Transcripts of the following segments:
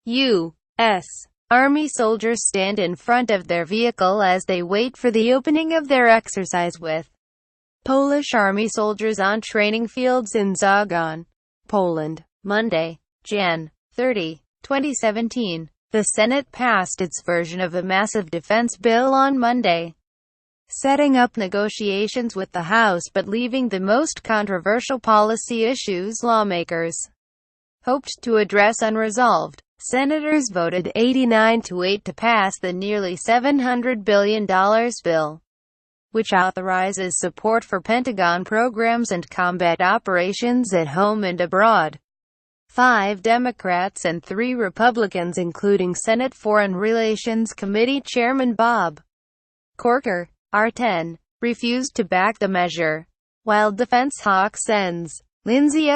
U.S. Army soldiers stand in front of their vehicle as they wait for the opening of their exercise with Polish Army soldiers on training fields in Zagon, Poland. Monday, Jan. 30, 2017. The Senate passed its version of a massive defense bill on Monday, setting up negotiations with the House but leaving the most controversial policy issues lawmakers hoped to address unresolved. Senators voted 89-8 to pass the nearly $700 billion bill, which authorizes support for Pentagon programs and combat operations at home and abroad. 5 Democrats and 3 Republicans, including Senate Foreign Relations Committee Chairman Bob Corker, R10, refused to back the measure, while defense hawk Sens. Lindsey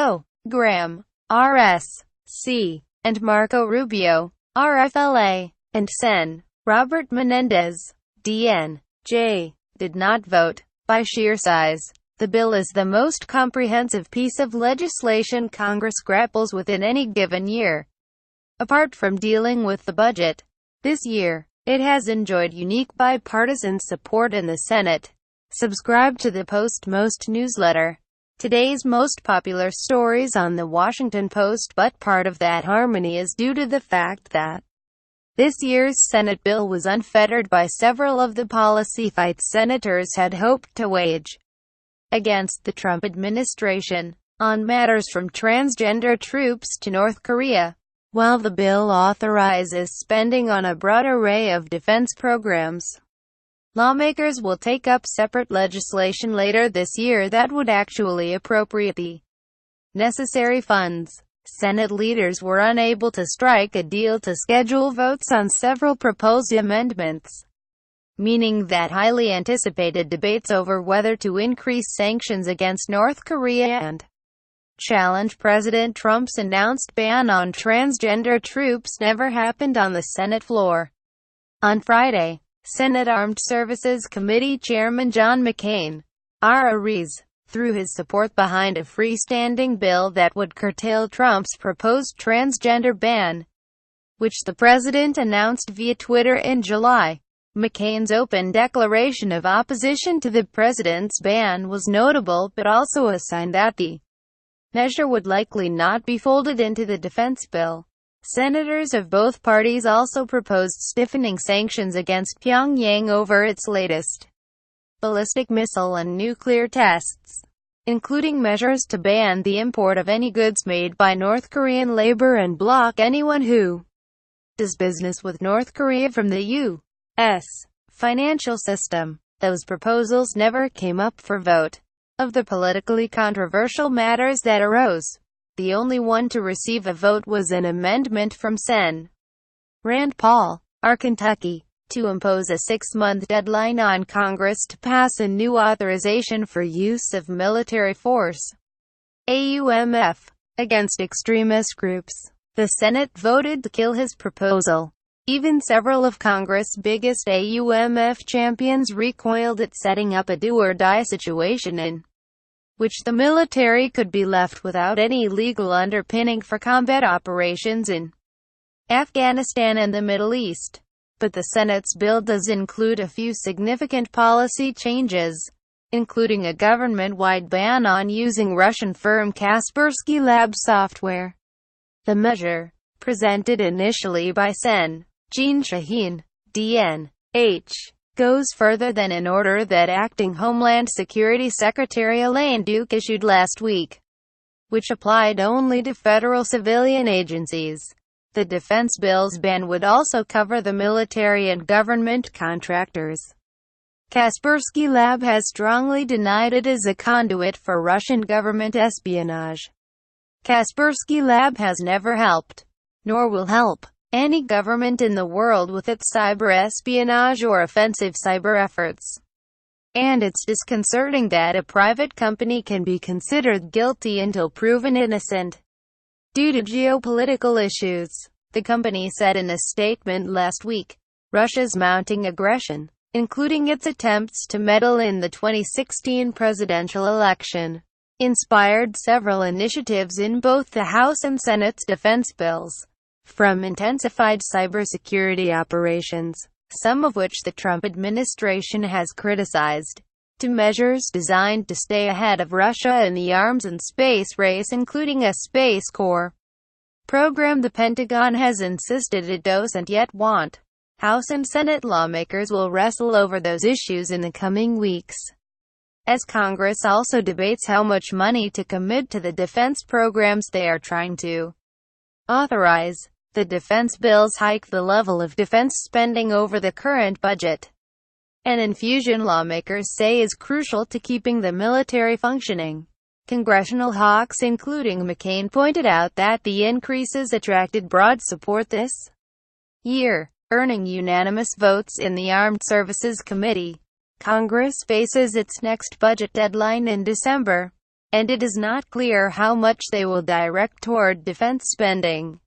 Graham, RSC, and Marco Rubio, RFLA, and Sen. Robert Menendez, DNJ, did not vote. By sheer size, the bill is the most comprehensive piece of legislation Congress grapples with in any given year. Apart from dealing with the budget, this year, it has enjoyed unique bipartisan support in the Senate. Subscribe to the Post-Most newsletter. Today's most popular stories on the Washington Post, but part of that harmony is due to the fact that this year's Senate bill was unfettered by several of the policy fights senators had hoped to wage against the Trump administration on matters from transgender troops to North Korea. While the bill authorizes spending on a broad array of defense programs, lawmakers will take up separate legislation later this year that would actually appropriate the necessary funds. Senate leaders were unable to strike a deal to schedule votes on several proposed amendments, meaning that highly anticipated debates over whether to increase sanctions against North Korea and challenge President Trump's announced ban on transgender troops never happened on the Senate floor. On Friday, Senate Armed Services Committee Chairman John McCain, RS, threw his support behind a freestanding bill that would curtail Trump's proposed transgender ban, which the president announced via Twitter in July. McCain's open declaration of opposition to the president's ban was notable, but also a sign that the measure would likely not be folded into the defense bill. Senators of both parties also proposed stiffening sanctions against Pyongyang over its latest ballistic missile and nuclear tests, including measures to ban the import of any goods made by North Korean labor and block anyone who does business with North Korea from the U.S. financial system. Those proposals never came up for vote. Of the politically controversial matters that arose, the only one to receive a vote was an amendment from Sen. Rand Paul, R. Kentucky, to impose a 6-month deadline on Congress to pass a new authorization for use of military force, AUMF, against extremist groups. The Senate voted to kill his proposal. Even several of Congress' biggest AUMF champions recoiled at setting up a do-or-die situation in which the military could be left without any legal underpinning for combat operations in Afghanistan and the Middle East. But the Senate's bill does include a few significant policy changes, including a government-wide ban on using Russian firm Kaspersky Labs software. The measure, presented initially by Sen. Jeanne Shaheen, DNH, goes further than an order that Acting Homeland Security Secretary Elaine Duke issued last week, which applied only to federal civilian agencies. The defense bill's ban would also cover the military and government contractors. Kaspersky Lab has strongly denied it as a conduit for Russian government espionage. Kaspersky Lab has never helped, nor will help, any government in the world with its cyber espionage or offensive cyber efforts. And it's disconcerting that a private company can be considered guilty until proven innocent due to geopolitical issues, the company said in a statement last week. Russia's mounting aggression, including its attempts to meddle in the 2016 presidential election, inspired several initiatives in both the House and Senate's defense bills. from intensified cybersecurity operations, some of which the Trump administration has criticized, to measures designed to stay ahead of Russia in the arms and space race, including a Space Corps program the Pentagon has insisted it doesn't yet want. House and Senate lawmakers will wrestle over those issues in the coming weeks, as Congress also debates how much money to commit to the defense programs they are trying to authorize. The defense bills hike the level of defense spending over the current budget, an infusion lawmakers say is crucial to keeping the military functioning. Congressional hawks including McCain pointed out that the increases attracted broad support this year, earning unanimous votes in the Armed Services Committee. Congress faces its next budget deadline in December, and it is not clear how much they will direct toward defense spending.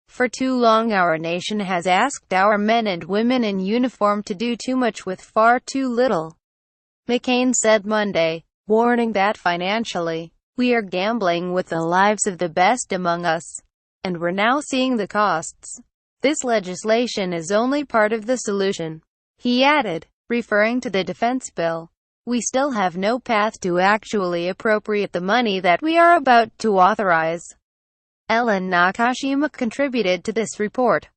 For too long our nation has asked our men and women in uniform to do too much with far too little, McCain said Monday, warning that financially, we are gambling with the lives of the best among us, and we're now seeing the costs. This legislation is only part of the solution, he added, referring to the defense bill. We still have no path to actually appropriate the money that we are about to authorize. Ellen Nakashima contributed to this report.